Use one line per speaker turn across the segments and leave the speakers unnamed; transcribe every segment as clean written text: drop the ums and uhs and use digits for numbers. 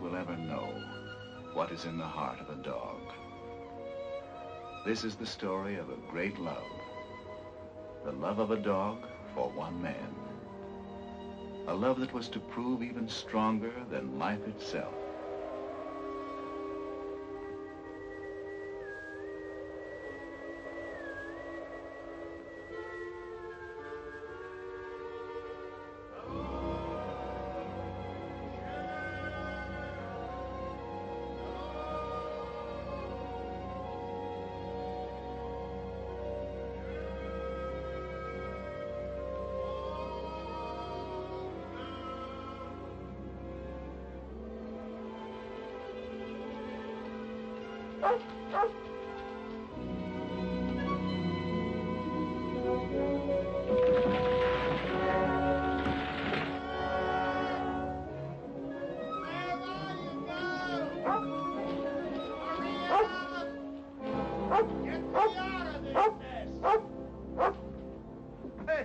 Will ever know what is in the heart of a dog. This is the story of a great love. The love of a dog for one man. A love that was to prove even stronger than life itself.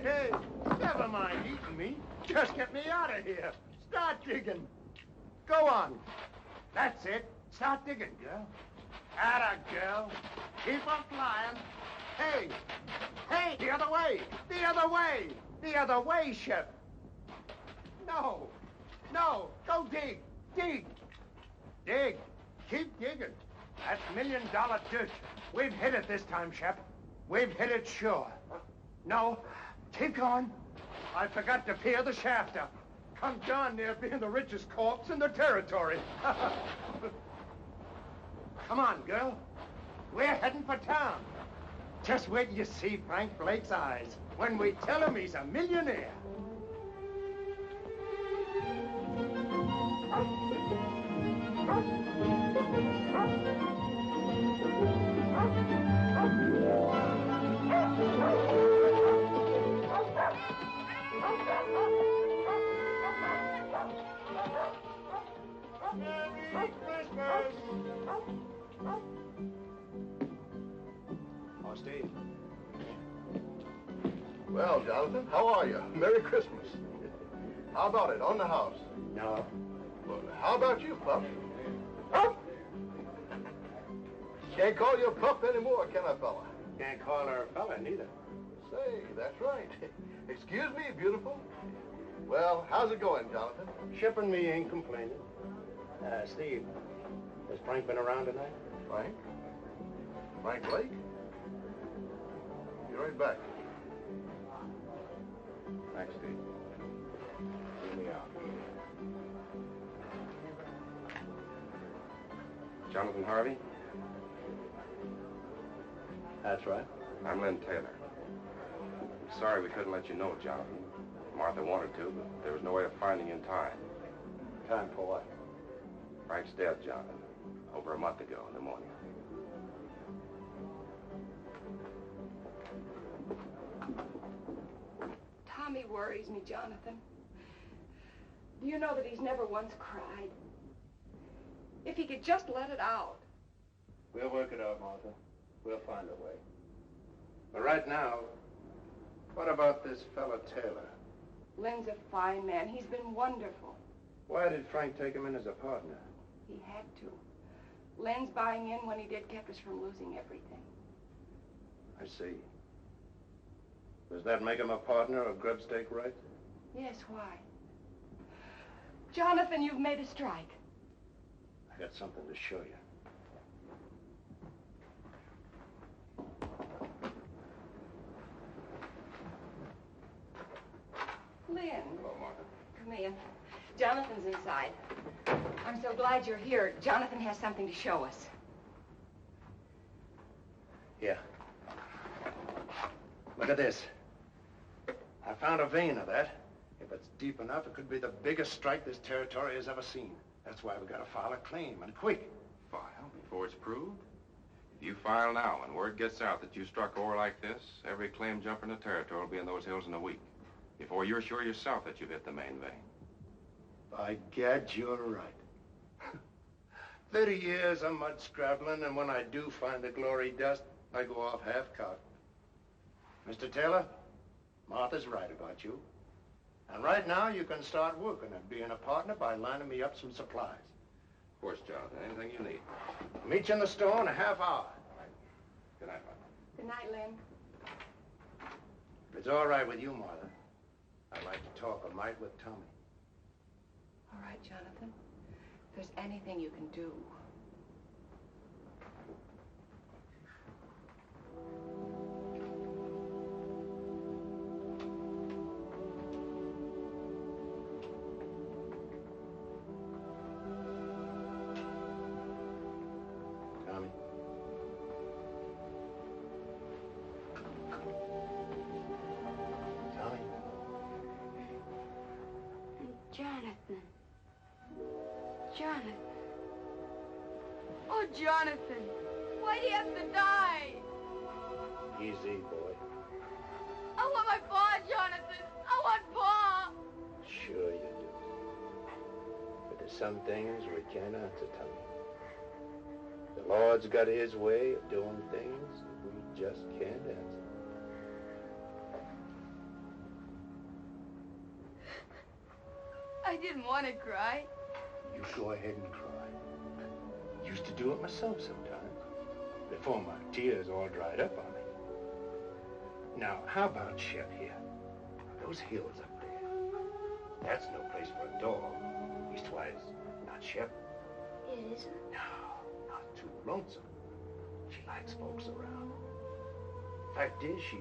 Hey, never mind eating me. Just get me out of here. Start digging. Go on. That's it. Start digging, girl. Atta, girl. Keep on flying. Hey, hey, the other way. The other way. The other way, Shep. No, no, go dig. Dig. Dig. Keep digging. That's $1-million dirt. We've hit it this time, Shep. We've hit it sure. No, keep going. I forgot to peer the shaft up. Come darn near being the richest corpse in the territory. Come on, girl. We're heading for town. Just wait till you see Frank Blake's eyes when we tell him he's a millionaire. Merry Christmas! Oh, Steve.
Well, Jonathan, how are you? Merry Christmas. How about it, on the house?
No.
Well, how about you, Pup? Can't call you a pup anymore, can I, fella?
Can't call her a fella, neither.
Say, that's right. Excuse me, beautiful. Well, how's it going, Jonathan?
Shipping me ain't complaining. Steve, has Frank been around tonight?
Frank? Frank Blake? Be right back.
Thanks, Steve. Here we are.
Jonathan Harvey?
That's right.
I'm Lynn Taylor. I'm sorry we couldn't let you know, Jonathan. Martha wanted to, but there was no way of finding you in time.
Time for what?
Frank's dead, Jonathan. Over a month ago in the morning.
Tommy worries me, Jonathan. Do you know that he's never once cried? If he could just let it out.
We'll work it out, Martha. We'll find a way. But right now, what about this fella Taylor?
Lynn's a fine man. He's been wonderful.
Why did Frank take him in as a partner?
He had to. Lynn's buying in when he did kept us from losing everything.
I see. Does that make him a partner of grubstake right?
Yes, why? Jonathan, you've made a strike.
I got something to show you.
Lynn,
Hello, Martha.
come in. Jonathan's inside. I'm so glad you're here. Jonathan has something to show us.
Here. Look at this. I found a vein of that. If it's deep enough, it could be the biggest strike this territory has ever seen. That's why we gotta file a claim, and quick.
File before it's proved? If you file now and word gets out that you struck ore like this, every claim jumper in the territory will be in those hills in a week. Before you're sure yourself that you've hit the main vein.
By gad, you're right. 30 years of mud scrabbling, and when I do find the glory dust, I go off half-cocked. Mr. Taylor, Martha's right about you. And right now, you can start working at being a partner by lining me up some supplies.
Of course, Jonathan, anything you need.
Meet you in the store in a half hour.
Good night, Martha.
Good night, Lynn.
If it's all right with you, Martha, I'd like to talk a mite with Tommy.
All right, Jonathan. If there's anything you can do.
Tommy. Tommy.
Jonathan. Jonathan. Oh, Jonathan. Why do you have to die?
Easy, boy.
I want my paw, Jonathan. I want paw.
Sure you do. But there's some things we can't answer, Tommy. The Lord's got his way of doing things that we just can't answer.
I didn't want to cry.
You go ahead and cry. Used to do it myself sometimes, before my tears all dried up on me. Now, how about Shep here? Those hills up there. That's no place for a dog. Leastwise, not Shep.
It isn't.
No, not too lonesome. She likes folks around. Fact is, she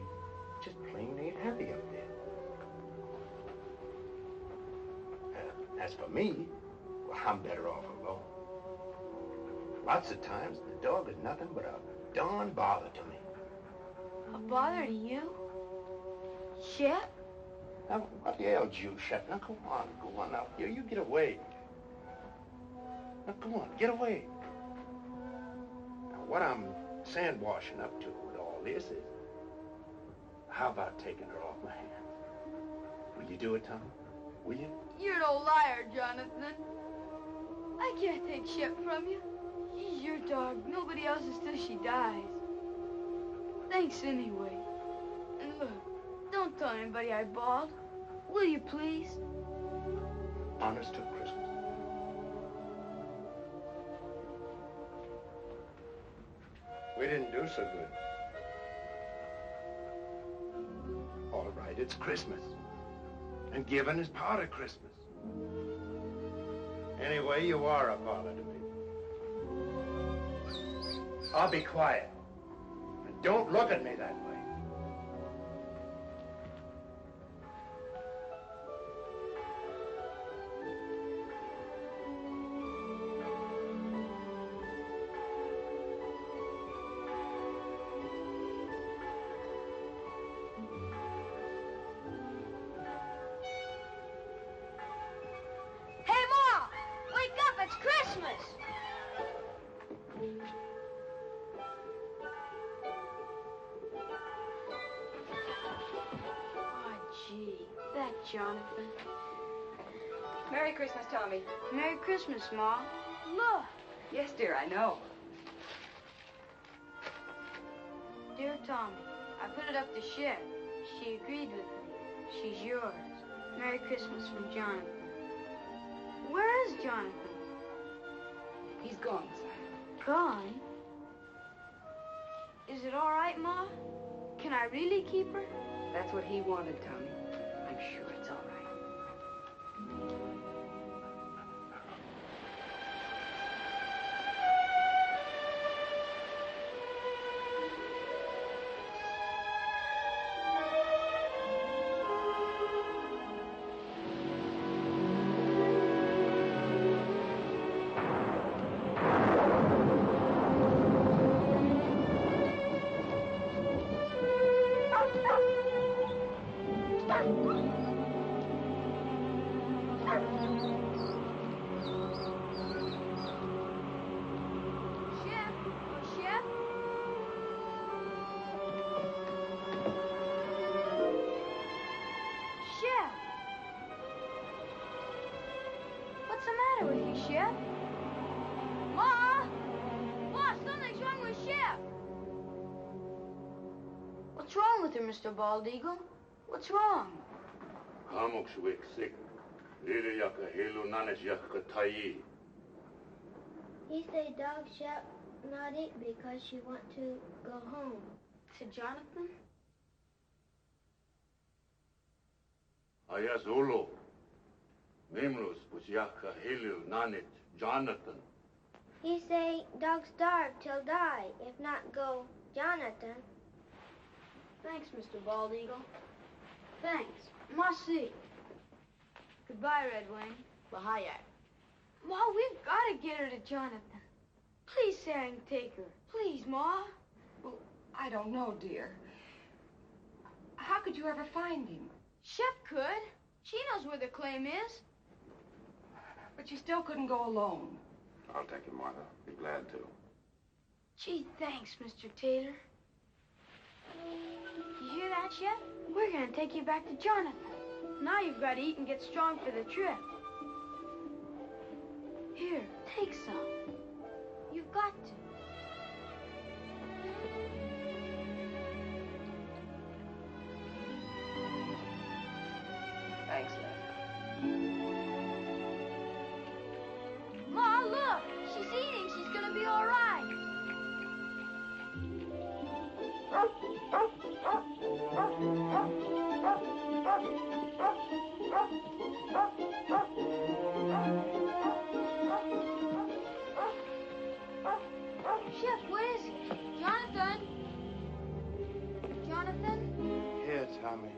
just plain ain't happy up there. As for me, well, I'm better off alone. Lots of times, the dog is nothing but a darn bother to me.
A bother to you? Shep?
Now, what ails you, Shep? Now, go on now. You get away. Now, go on, get away. Now, what I'm sand washing up to with all this is, how about taking her off my hands? Will you do it, Tommy? Will you?
You're an old liar, Jonathan. I can't take Shep from you. She's your dog. Nobody else's till she dies. Thanks anyway. And look, don't tell anybody I bawled. Will you please?
Honest to Christmas. We didn't do so good. All right, it's Christmas. And giving is part of Christmas. Anyway, you are a bother to me. I'll be quiet. And don't look at me that way.
Hey, Ma! Wake up, it's Christmas! Oh, gee, that Jonathan.
Merry Christmas, Tommy.
Merry Christmas, Ma. Look.
Yes, dear, I know.
Dear Tommy, I put it up to Shep. She agreed with me. She's yours. Merry Christmas from Jonathan. Where is Jonathan?
He's gone, son.
Gone? Is it all right, Ma? Can I really keep her?
That's what he wanted, Tommy. I'm sure it's all right.
wrong with her, Mr. Bald Eagle? What's wrong?
He say dog shall not eat because she want to go home.
To Jonathan?
Ayazulu. Mimlus Busyaka Hilu Nanit Jonathan.
He say dog starve till die, if not go Jonathan.
Thanks, Mr. Bald Eagle. Thanks. Merci. Goodbye, Red Wing. Bahaya. Ma, we've got to get her to Jonathan. Please say I can take her. Please, Ma.
Well, I don't know, dear. How could you ever find him?
Shep could. She knows where the claim is.
But you still couldn't go alone.
I'll take him, Martha. Be glad to.
Gee, thanks, Mr. Tater. You hear that, Shep? We're gonna take you back to Jonathan. Now you've got to eat and get strong for the trip. Here, take some. You've got to.
Thanks, Lassie.
Ma, look! She's eating. She's gonna be all right. Shep, what is it? Jonathan? Jonathan?
Here, Tommy.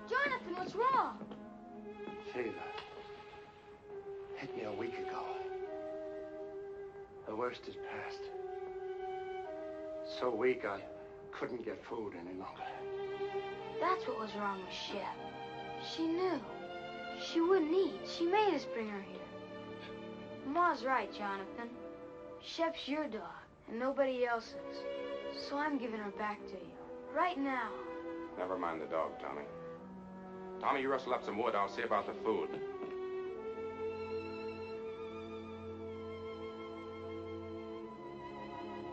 Jonathan, what's wrong?
Fever. Hit me a week ago. The worst is past. So weak I couldn't get food any longer.
That's what was wrong with Shep. She knew. She wouldn't eat. She made us bring her here. Ma's right, Jonathan. Shep's your dog, and nobody else's. So I'm giving her back to you. Right now.
Never mind the dog, Tommy. Tommy, you rustle up some wood. I'll see about the food.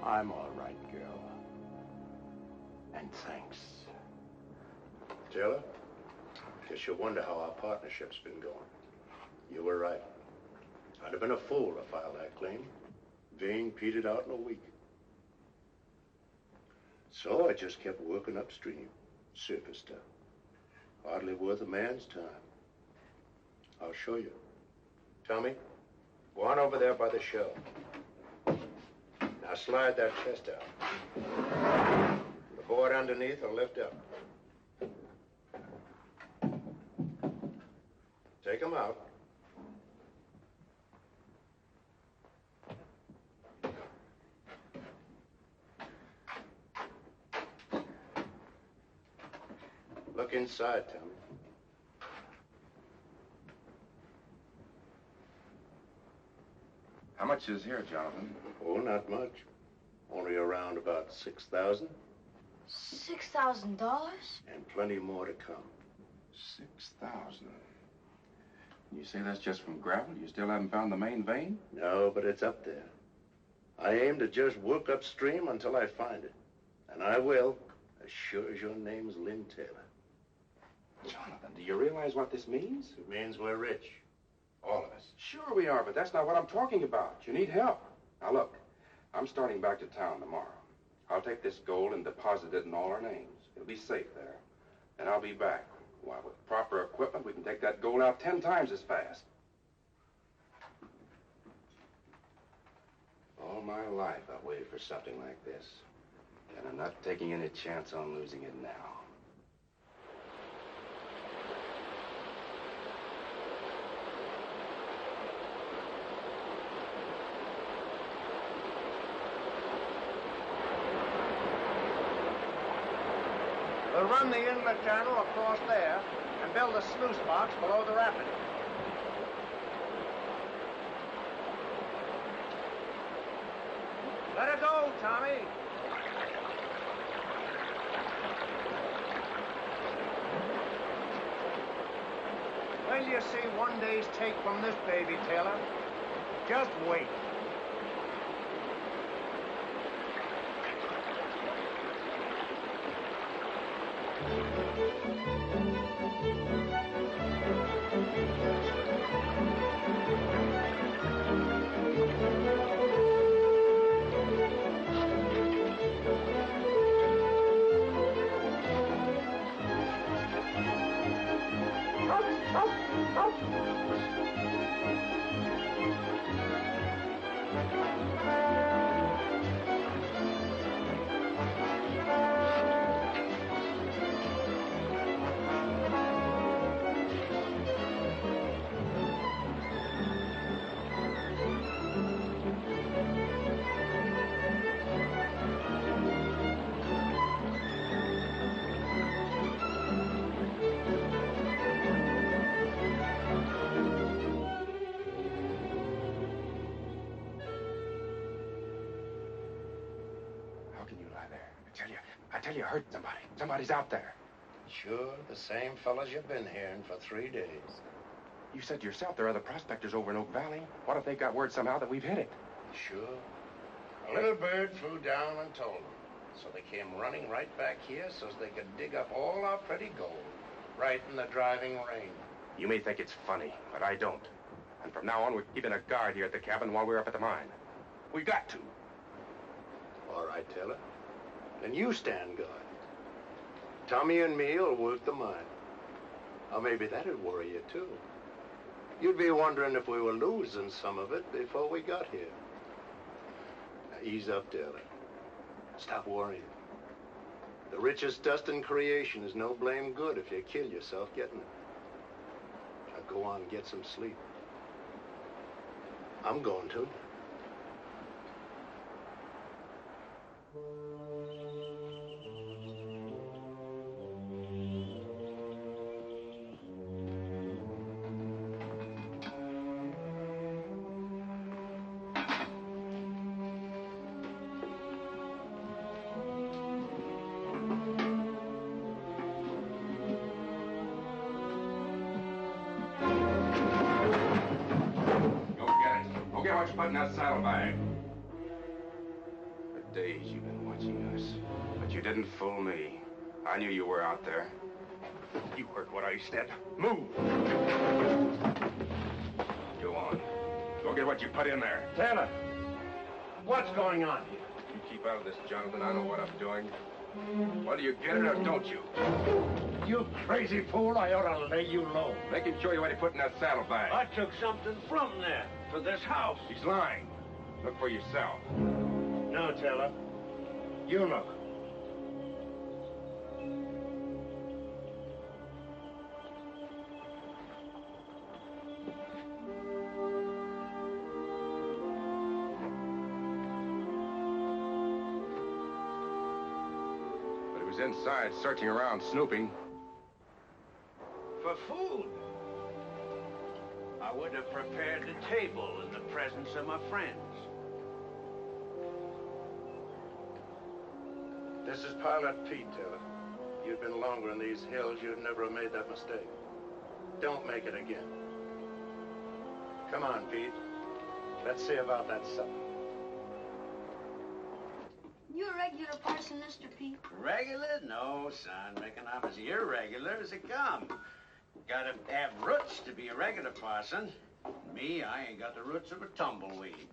I'm all right, girl. And thanks.
Taylor, guess you wonder how our partnership's been going. You were right. I'd have been a fool to file that claim. Vein petered out in a week. So I just kept working upstream, surface stuff. Hardly worth a man's time. I'll show you. Tommy, go on over there by the shelf. Now slide that chest out. The board underneath will lift up. Take them out. Look inside, Tommy.
How much is here, Jonathan?
Oh, not much. Only around about 6,000.
$6,000?
And plenty more to come.
6,000. You say that's just from gravel? You still haven't found the main vein?
No, but it's up there. I aim to just work upstream until I find it. And I will, as sure as your name's Lynn Taylor.
Jonathan, do you realize what this means?
It means we're rich.
All of us. Sure we are, but that's not what I'm talking about. You need help. Now look, I'm starting back to town tomorrow. I'll take this gold and deposit it in all our names. It'll be safe there. And I'll be back. Why, with proper equipment, we can take that gold out 10 times as fast. All my life, I've waited for something like this. And I'm not taking any chance on losing it now.
We'll run the inlet channel across there and build a sluice box below the rapid. Let her go, Tommy. When you see one day's take from this baby, Taylor, just wait.
How can you lie there? I tell you, I heard somebody. Somebody's out there.
Sure, the same fellas you've been hearing for 3 days.
You said yourself there are other prospectors over in Oak Valley. What if they got word somehow that we've hit it?
Sure. A little bird flew down and told them. So they came running right back here so they could dig up all our pretty gold. Right in the driving rain.
You may think it's funny, but I don't. And from now on, we're keeping a guard here at the cabin while we're up at the mine. We got to.
All right, Taylor. Then you stand guard. Tommy and me will work the mine. Or maybe that'd worry you, too. You'd be wondering if we were losing some of it before we got here. Now, ease up, Taylor. Stop worrying. The richest dust in creation is no blame good if you kill yourself getting it. Now go on and get some sleep. I'm going to.
Put in that saddlebag. For days you've been watching us, but you didn't fool me. I knew you were out there. You heard what I said. Move! Go on. Go get what you put in there.
Taylor, what's going on here?
You keep out of this, Jonathan. I know what I'm doing. Whether you get it or don't you?
You crazy fool, I ought to lay you low.
Making sure you what he put in that saddlebag.
I took something from there for this house.
He's lying. Look for yourself.
No, Taylor. You look.
But he was inside, searching around, snooping.
For food. I would have prepared the table in the presence of my friends.
This is Pilot Pete, Taylor. You'd been longer in these hills, you'd never have made that mistake. Don't make it again. Come on, Pete. Let's see about that supper.
You a regular parson, Mr. Pete?
Regular? No, son. Reckon I'm as irregular as it come. Gotta have roots to be a regular parson. Me, I ain't got the roots of a tumbleweed.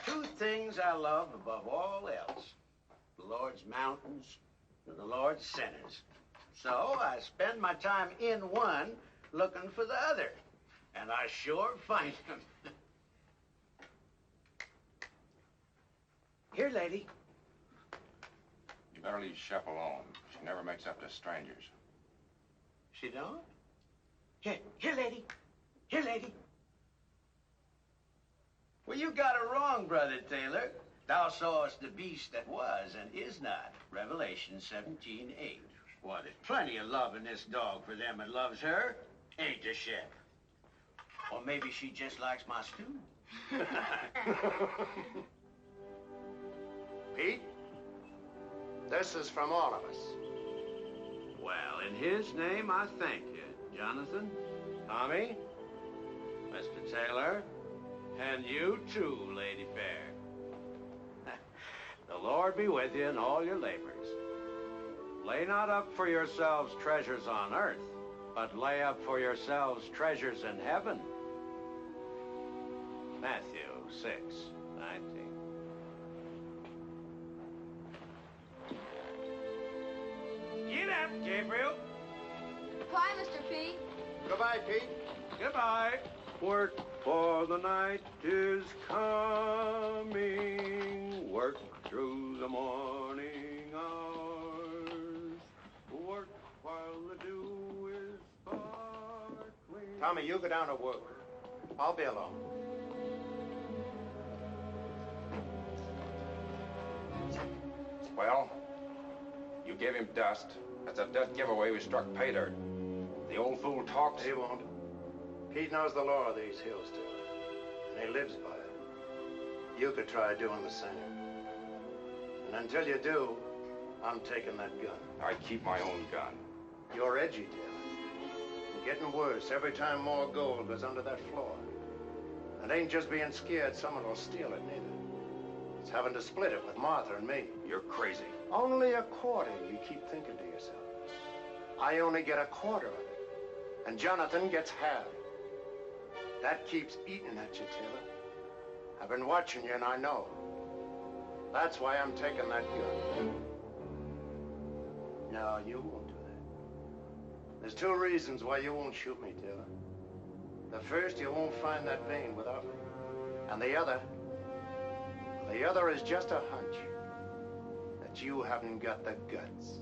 2 things I love above all else. The Lord's mountains and the Lord's sinners. So I spend my time in one looking for the other. And I sure find them. Here, lady.
You better leave Shep alone. She never makes up to strangers.
She don't? Here, lady. Here, lady. Well, you got it wrong, Brother Taylor. Thou sawest the beast that was and is not. Revelation 17:8. Well, there's plenty of love in this dog for them that loves her. Ain't there, Shep? Or maybe she just likes my stew.
Pete, this is from all of us.
Well, in his name, I thank you, Jonathan, Tommy, Mr. Taylor, and you too, Lady Fair. The Lord be with you in all your labors. Lay not up for yourselves treasures on earth, but lay up for yourselves treasures in heaven. Matthew 6:19. Get up, Gabriel.
Bye, Mr. P.
Goodbye, Pete.
Goodbye. Work, for the night is coming. Work through the morning hours. Work while the dew is sparkling.
Tommy, you go down to work. I'll be along.
Well, you gave him dust. That's a dead giveaway we struck pay dirt. The old fool talks.
He won't. Pete knows the law of these hills, too. And he lives by it. You could try doing the same. And until you do, I'm taking that gun.
I keep my own gun.
You're edgy, dear. You're getting worse every time more gold goes under that floor. It ain't just being scared someone will steal it, neither. It's having to split it with Martha and me.
You're crazy.
Only a quarter, you keep thinking to yourself. I only get a quarter of it. And Jonathan gets half. That keeps eating at you, Taylor. I've been watching you, and I know. That's why I'm taking that gun. No, you won't do that. There's two reasons why you won't shoot me, Taylor. The first, you won't find that vein without me. And the other is just a hunch that you haven't got the guts.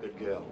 Good girl.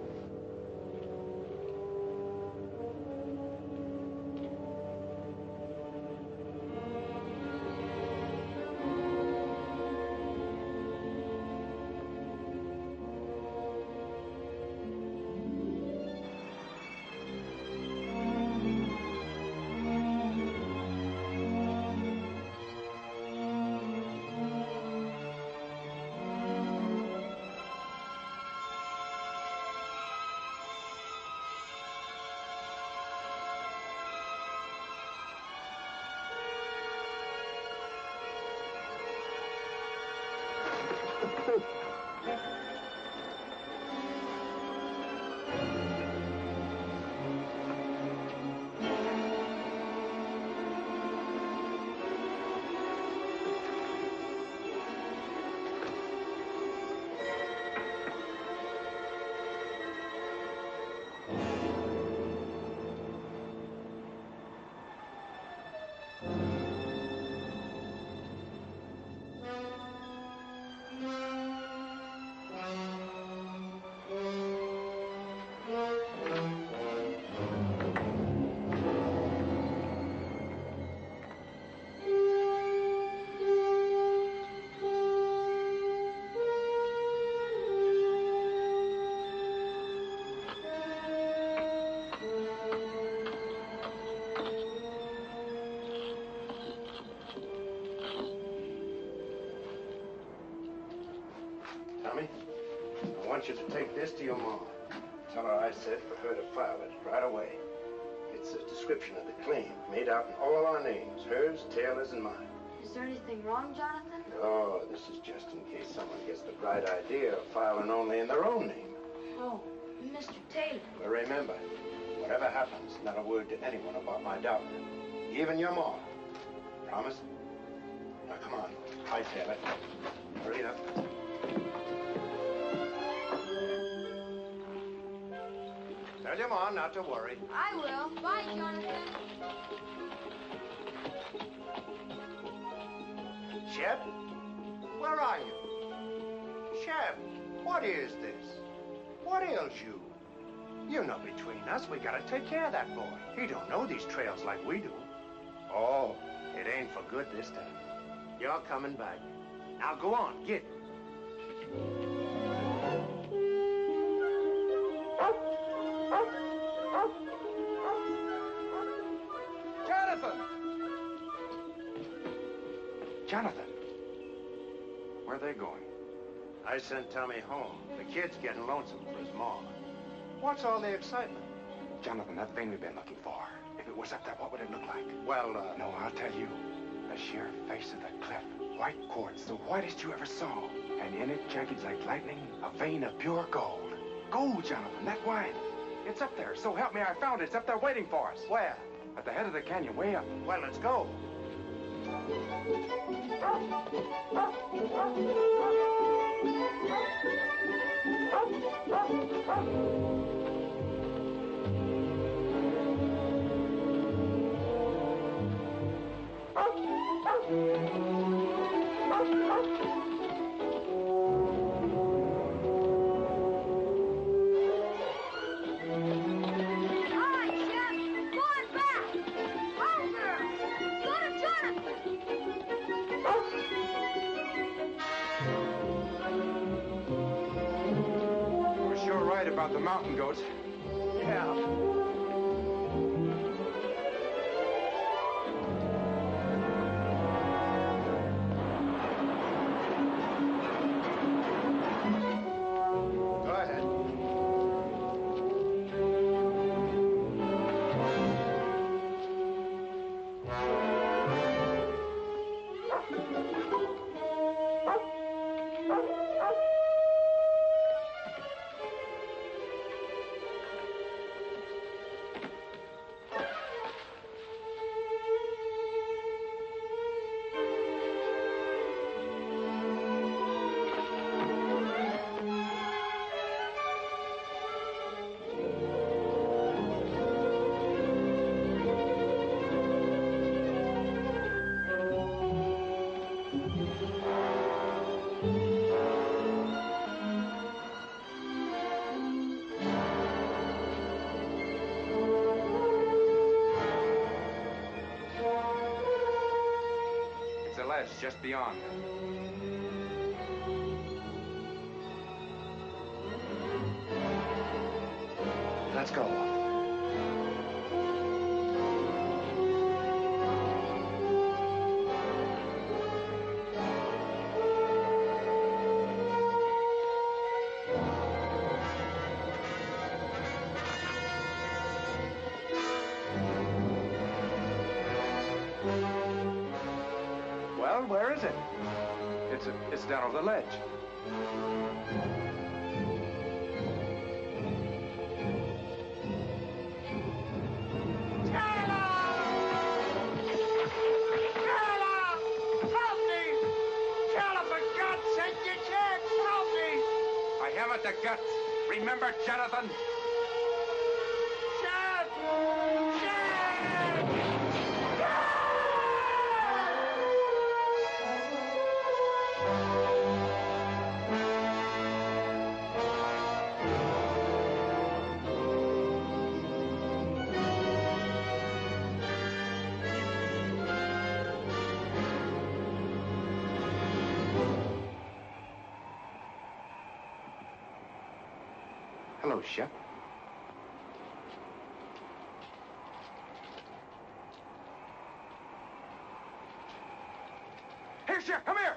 want you to take this to your mom. Tell her I said for her to file it right away. It's a description of the claim, made out in all our names, hers, Taylor's, and mine.
Is there anything wrong, Jonathan?
No, this is just in case someone gets the bright idea of filing only in their own name.
Oh, Mr. Taylor.
But remember, whatever happens, not a word to anyone about my daughter. Even your mom. Promise? Now, come on. Hightail it. Hurry up. Tell your mom not to worry.
I will. Bye, Jonathan.
Shep? Where are you? Shep, what is this? What ails you? You know between us, we gotta take care of that boy. He don't know these trails like we do. Oh, it ain't for good this time. You're coming back. Now go on, get.
Jonathan! Jonathan! Where are they going?
I sent Tommy home. The kid's getting lonesome for his mom. What's all the excitement?
Jonathan, that thing we've been looking for. If it was up there, what would it look like?
Well,
No, I'll tell you. The sheer face of the cliff. White quartz, the whitest you ever saw. And in it, jagged like lightning, a vein of pure gold. Gold, Jonathan, that white. It's up there. So help me, I found it. It's up there waiting for us.
Where?
At the head of the canyon, way up.
Well, let's go.
We're sure right about the mountain goats.
Yeah. Go ahead.
It's a ledge just beyond.
Let's go.
Well, where is it? It's down over the ledge. I haven't the guts. Remember, Jonathan? Hello, Shep. Here, Shep, come here!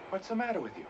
What's the matter with you?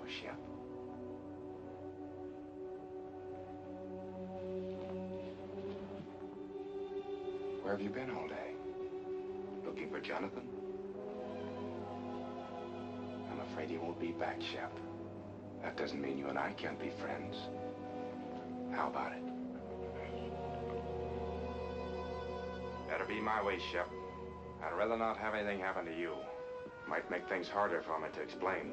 Shep. Where have you been all day? Looking for Jonathan? I'm afraid he won't be back, Shep. That doesn't mean you and I can't be friends. How about it? Better be my way, Shep. I'd rather not have anything happen to you. Might make things harder for me to explain.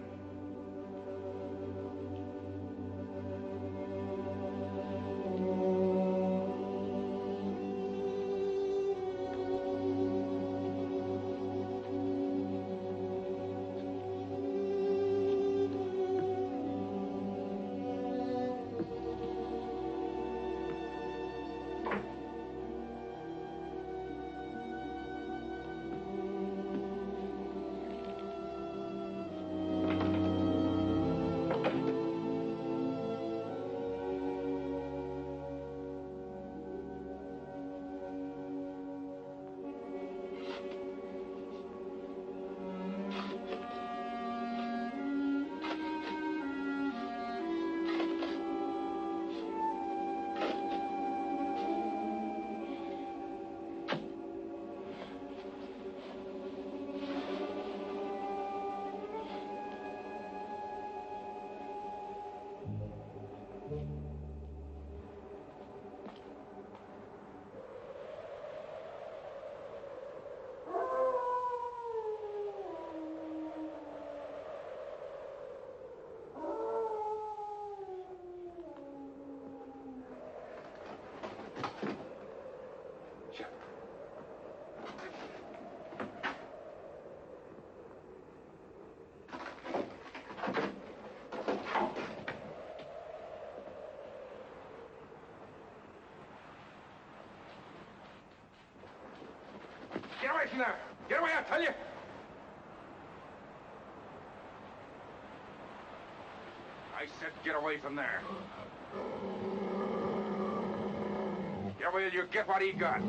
Get away from there! Get away, I tell you! I said get away from there. Get away or you get what he got.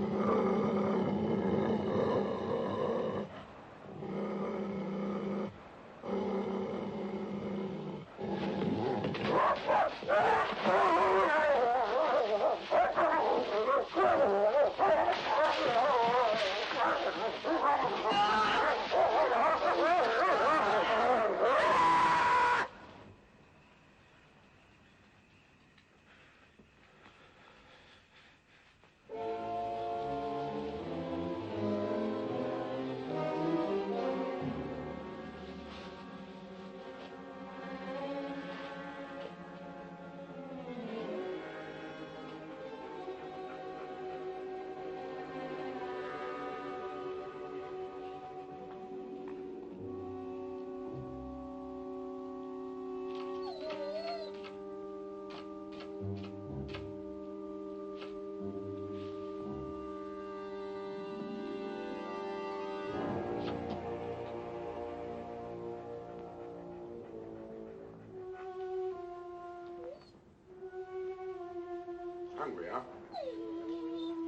Hungry, huh?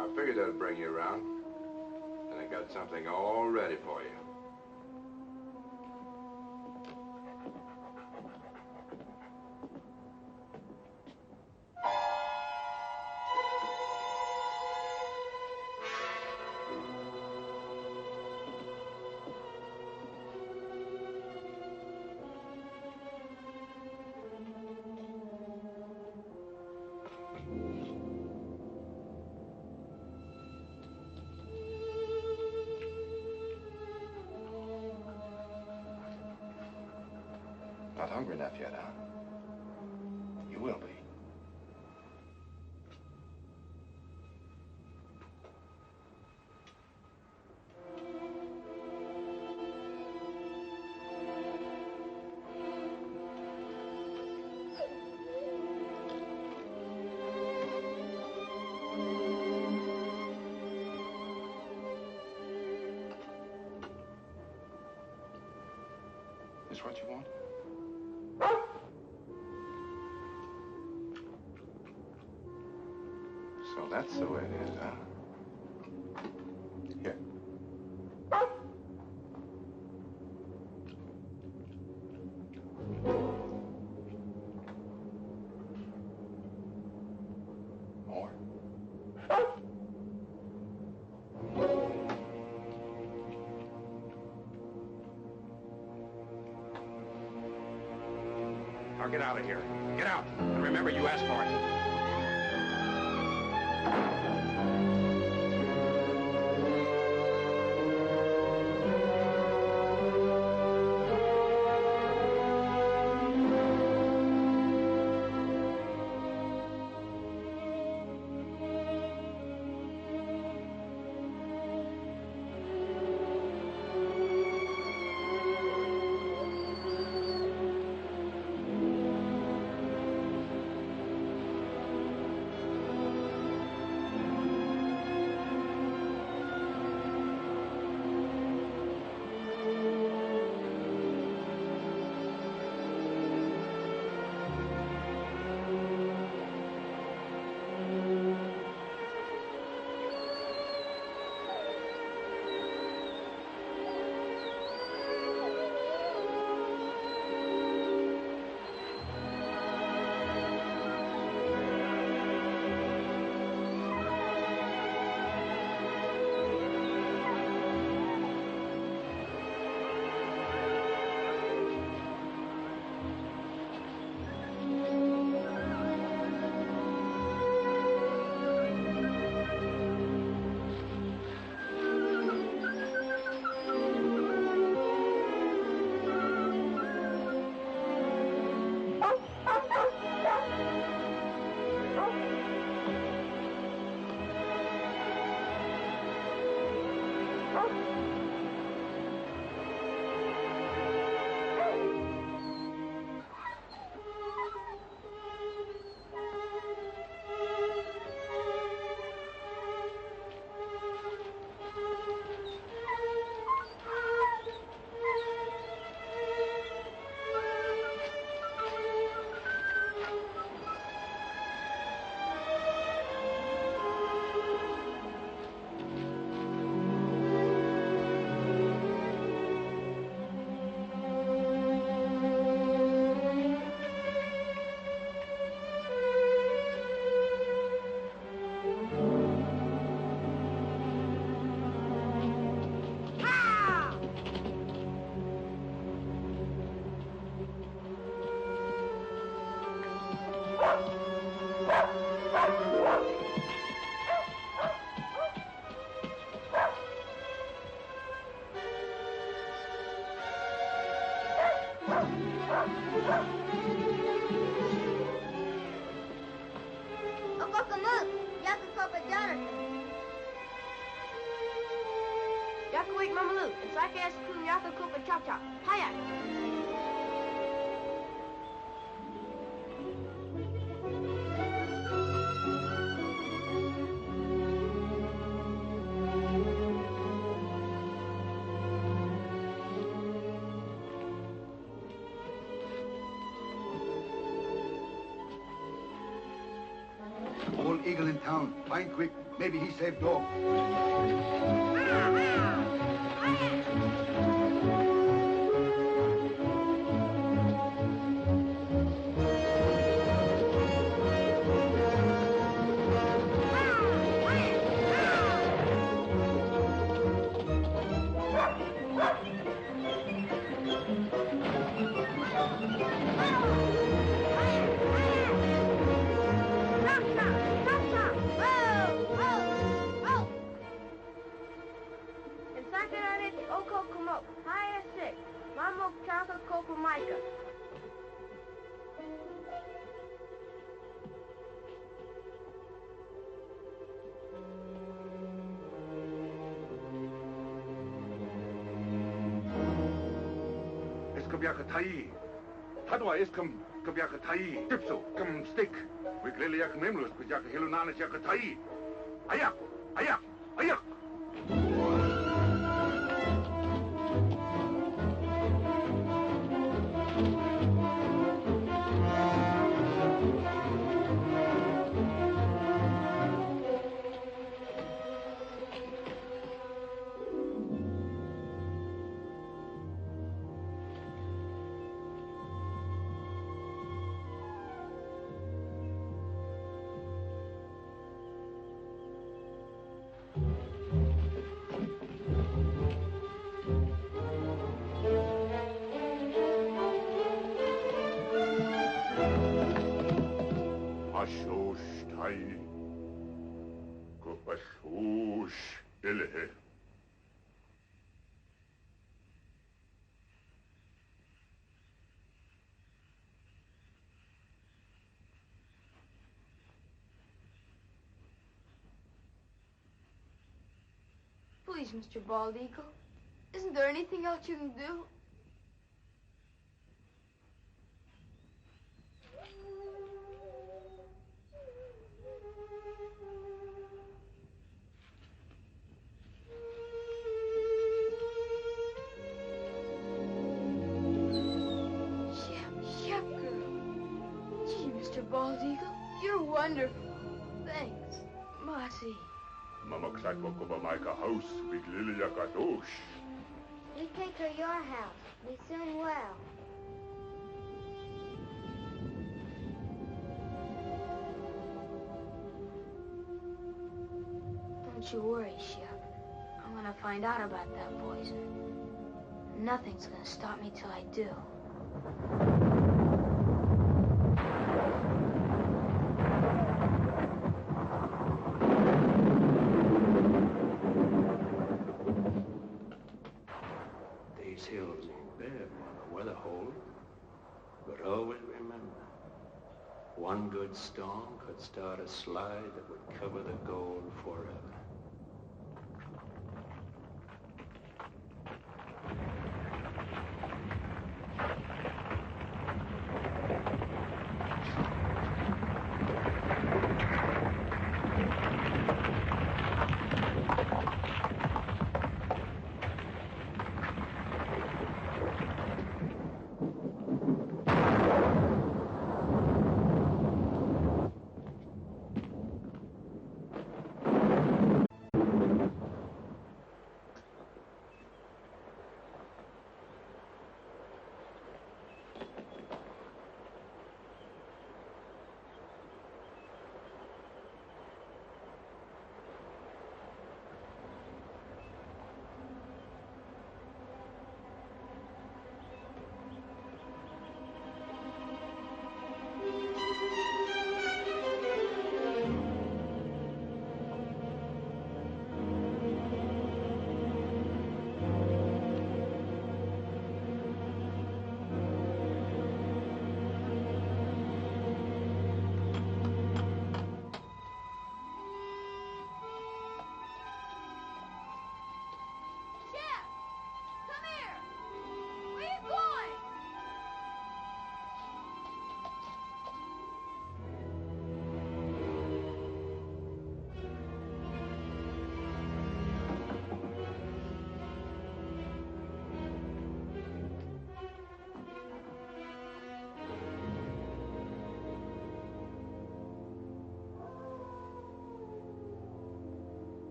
I figured that'd bring you around. And I got something all ready for you. Not hungry enough yet, huh? You will be. Is what you want? So that's the way it is, huh? Here. More? Now get out of here. Get out. And remember, you asked for it.
Yakawik Mamalu, and Sakas Kum Yakakupa Chop Chop. Hayak.
eagle in town. Find quick. Maybe he saved dog.
Kabiakatai. Tadwa iskam kabiakatai. Tipso kam stick. Wiglili yak memlus kujaka hilunanas yakatai. Ayak! Ayak! Ayak! Ashostai. Kopashosh ilhe.
Please, Mr. Bald Eagle. Isn't there anything else you can do? Shep girl. Gee, Mr. Bald Eagle, you're wonderful. Thanks, Lassie.
Mama ksako koba maika house wiglili yakadosh.
We take her your house. We soon will.
Don't you worry, Shep. I'm gonna find out about that poison. Nothing's gonna stop me till I do.
These hills ain't bad while the weather holds. But always remember, one good storm could start a slide that would cover the gold forever.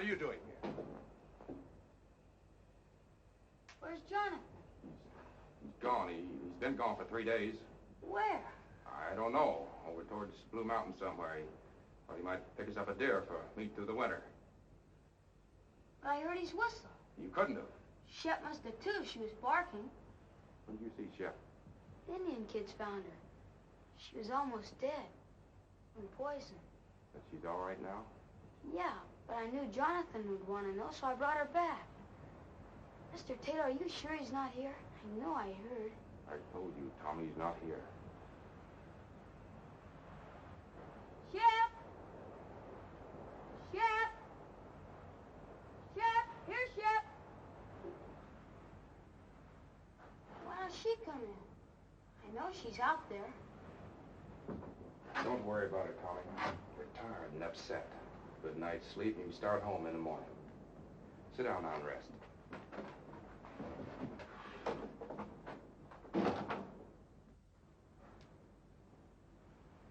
What are you doing here?
Where's Jonathan?
He's gone. He's been gone for 3 days.
Where?
I don't know. Over towards Blue Mountain somewhere. He thought he might pick us up a deer for meat through the winter.
But I heard his whistle.
You couldn't have.
Shep must have too if she was barking.
When did you see Shep?
Indian kids found her. She was almost dead. From poison.
But she's all right now?
Yeah, but I knew Jonathan would want to know, so I brought her back. Mr. Taylor, are you sure he's not here? I know I heard.
I told you, Tommy's not here.
Shep! Shep! Shep! Here, Shep! Why don't she come in? I know she's out there.
Don't worry about it, Tommy. You're tired and upset. Good night's sleep, and you start home in the morning. Sit down now and rest.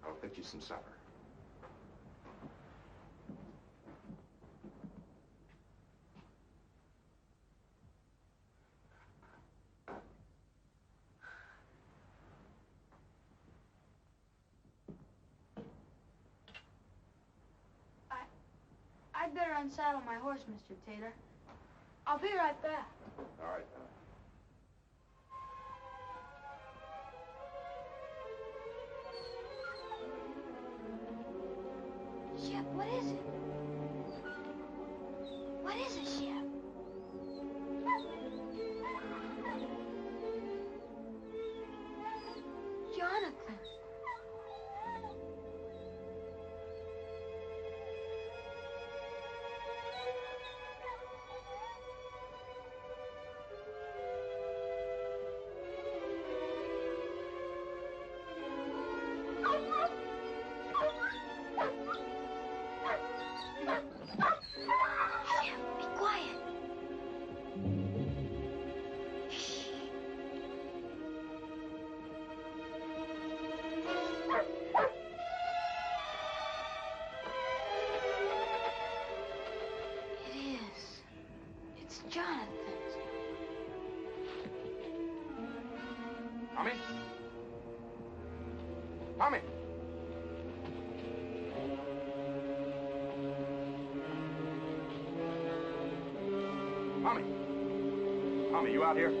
I'll fix you some supper.
I'd better unsaddle my horse, Mr. Taylor. I'll be right back.
All right,
Shep, what is it? What is it, Shep? Jonathan.
Tommy? Tommy! Tommy! Tommy, you out here?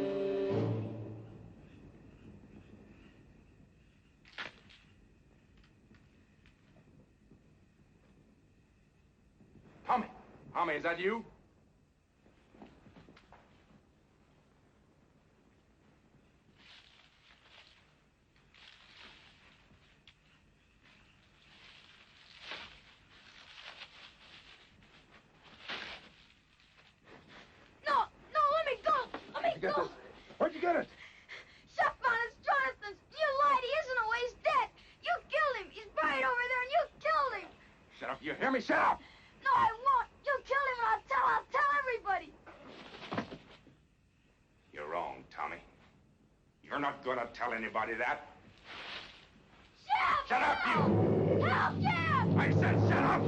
Tommy! Tommy, is that you?
Get this. Where'd you get it?
Shep found it. It's Jonathan's. You lied. He isn't away. He's dead. You killed him. He's buried over there, and you killed him.
Shut up. You hear me? Shut up!
No, I won't. You killed him, and I'll tell everybody.
You're wrong, Tommy. You're not gonna tell anybody that.
Shep!
Shut up, you!
Help, Shep!
I said shut up!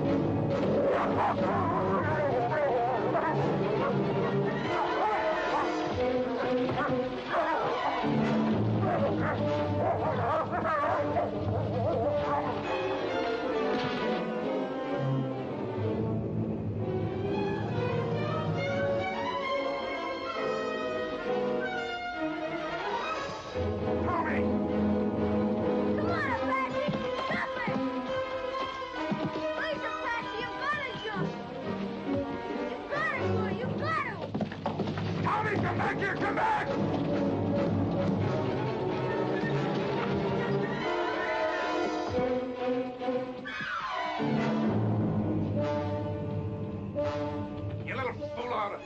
Come back here! Come back! You little fool out of...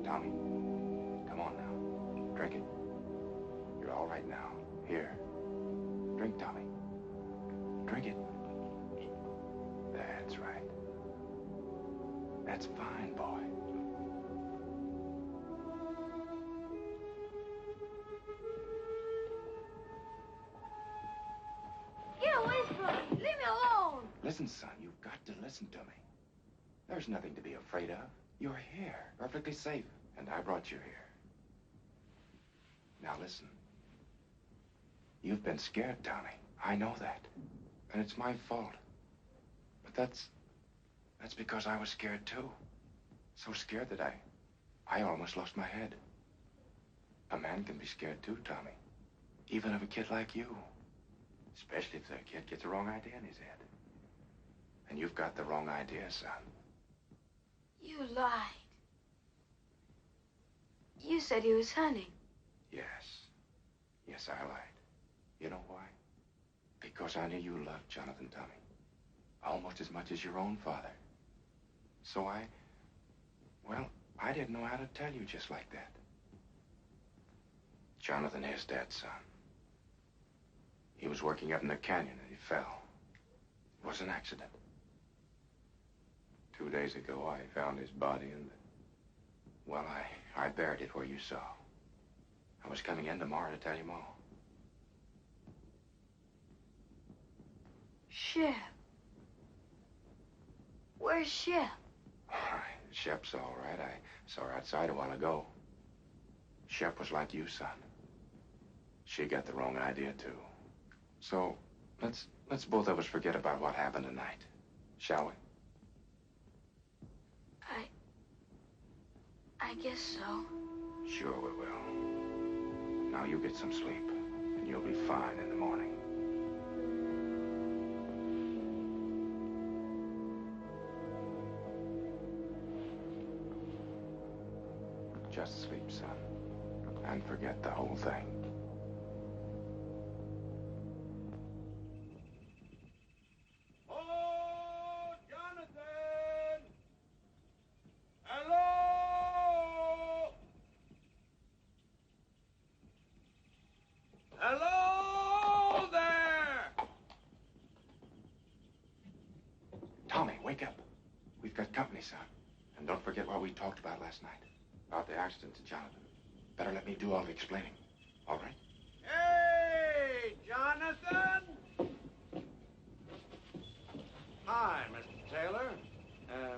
Tommy, come on now. Drink it. You're all right now. Here. Drink, Tommy. Drink it. That's right. That's fine, boy.
Get away from me. Leave me alone.
Listen, son, you've got to listen to me. There's nothing to be afraid of. You're here, perfectly safe, and I brought you here. Now listen. You've been scared, Tommy. I know that. And it's my fault. But that's because I was scared too. So scared that I almost lost my head. A man can be scared too, Tommy. Even of a kid like you. Especially if the kid gets the wrong idea in his head. And you've got the wrong idea, son.
You lied. You said he was hunting.
Yes. Yes, I lied. You know why? Because I knew you loved Jonathan, Tommy. Almost as much as your own father. So I didn't know how to tell you just like that. Jonathan is dead, son. He was working up in the canyon and he fell. It was an accident. 2 days ago, I found his body and, well, I buried it where you saw. I was coming in tomorrow to tell you more.
Shep. Where's Shep?
Shep's all right. I saw her outside a while ago. Shep was like you, son. She got the wrong idea, too. So, let's both of us forget about what happened tonight, shall we?
I guess so.
Sure we will. Now you get some sleep, and you'll be fine in the morning. Just sleep, son, and forget the whole thing.
Oh, Jonathan! Hello! Hello there!
Tommy, wake up. We've got company, son. And don't forget what we talked about last night. About the accident to Jonathan. Better let me do all the explaining. All right?
Hey, Jonathan! Hi, Mr. Taylor.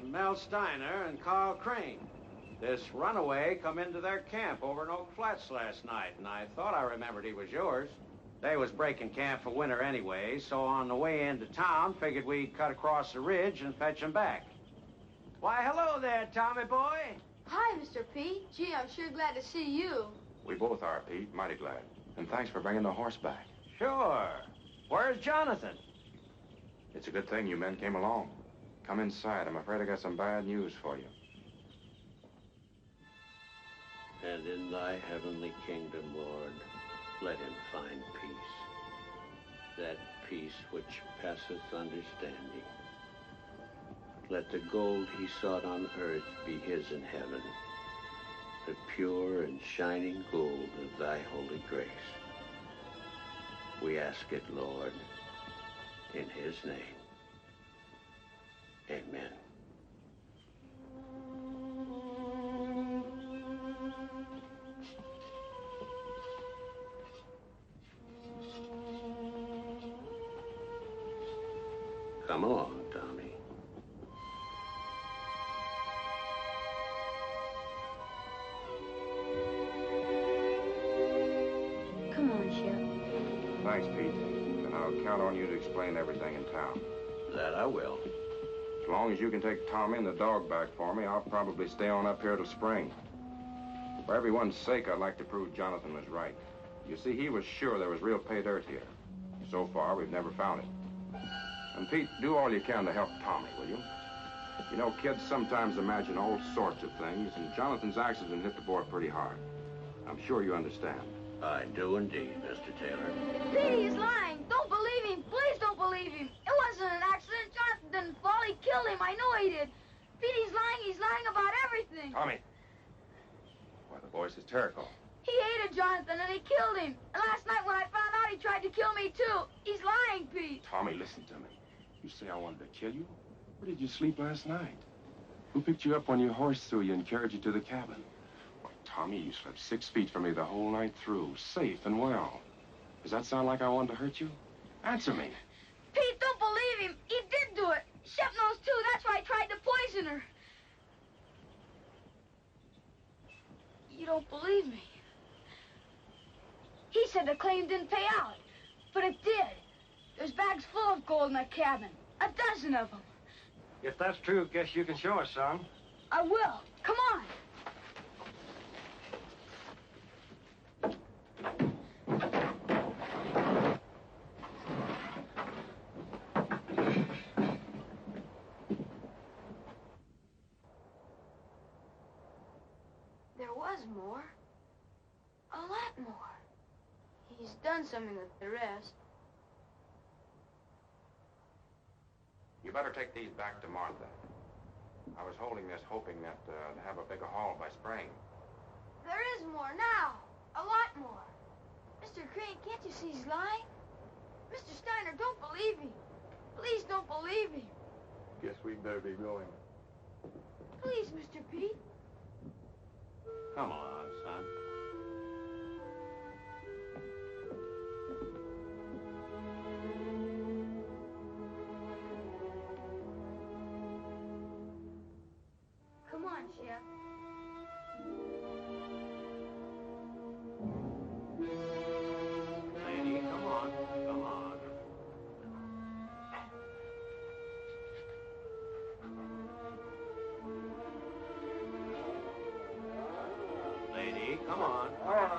Mel Steiner and Carl Crane. This runaway come into their camp over in Oak Flats last night, and I thought I remembered he was yours. They was breaking camp for winter anyway, so on the way into town, figured we'd cut across the ridge and fetch him back. Why, hello there, Tommy boy.
Hi, Mr. Pete. Gee, I'm sure glad to see you.
We both are, Pete. Mighty glad. And thanks for bringing the horse back.
Sure. Where's Jonathan?
It's a good thing you men came along. Come inside. I'm afraid I got some bad news for you.
And in thy heavenly kingdom, Lord, let him find peace. That peace which passeth understanding. Let the gold he sought on earth be his in heaven, the pure and shining gold of thy holy grace. We ask it, Lord, in his name. Amen. Come along, Tommy.
Come on, Shep.
Thanks, Pete. And I'll count on you to explain everything in town.
That I will.
As long as you can take Tommy and the dog back for me, I'll probably stay on up here till spring. For everyone's sake, I'd like to prove Jonathan was right. You see, he was sure there was real pay dirt here. So far, we've never found it. And Pete, do all you can to help Tommy, will you? You know, kids sometimes imagine all sorts of things, and Jonathan's accident hit the boy pretty hard. I'm sure you understand.
I do indeed, Mr. Taylor.
Pete, he's lying. Don't believe him. Please don't believe him. It wasn't an accident. Jonathan didn't fall. He killed him. I know he did. Pete, he's lying. He's lying about everything.
Tommy, horse is Terrical.
He hated Jonathan and he killed him. And last night when I found out, he tried to kill me too. He's lying, Pete.
Tommy, listen to me. You say I wanted to kill you? Where did you sleep last night? Who picked you up when your horse threw you and carried you to the cabin? Well, Tommy, you slept 6 feet from me the whole night through, safe and well. Does that sound like I wanted to hurt you? Answer me.
Pete, don't believe him. He did do it. Shep knows too. That's why I tried to poison her. You don't believe me. He said the claim didn't pay out, but it did. There's bags full of gold in that cabin. 12 of them.
If that's true, guess you can show us some.
I will. Come on. There was more. A lot more. He's done something with the rest.
You better take these back to Martha. I was holding this hoping that to have a bigger haul by spring.
There is more now. A lot more. Mr. Crane, can't you see he's lying? Mr. Steiner, don't believe him. Please don't believe him.
Guess we'd better be going.
Please, Mr. Pete.
Come on, son.
Come on, Shep.
Lady, come on. Come on. Lady, come on. Come on.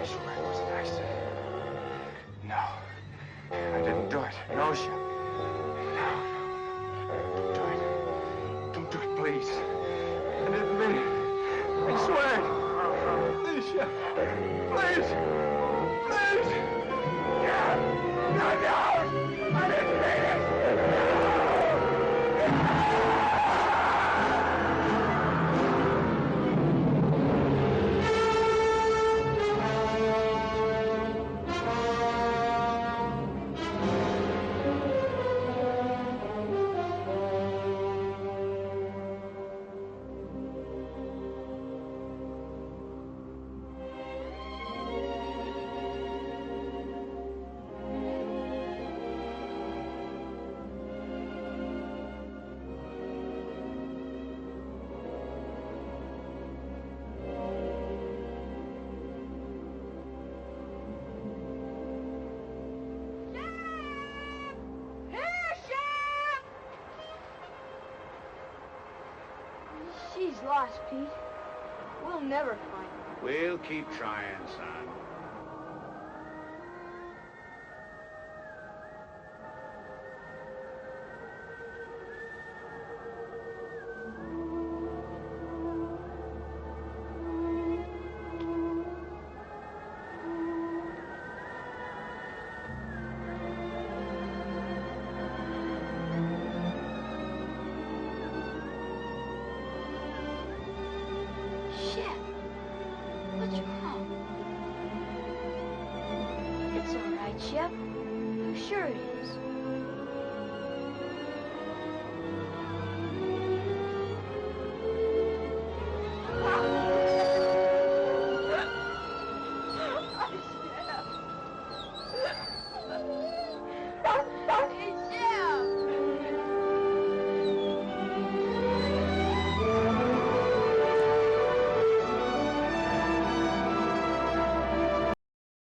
I swear it was an accident. No. I didn't do it. No, Shep. No. Don't do it. Don't do it, please. I didn't mean it. I swear. Please, Shep. Please. Please. No. No, no. I didn't mean it.
She's lost, Pete. We'll never find her.
We'll keep trying, son.
Shep, what's wrong? It's all right, Shep. I'm sure it is.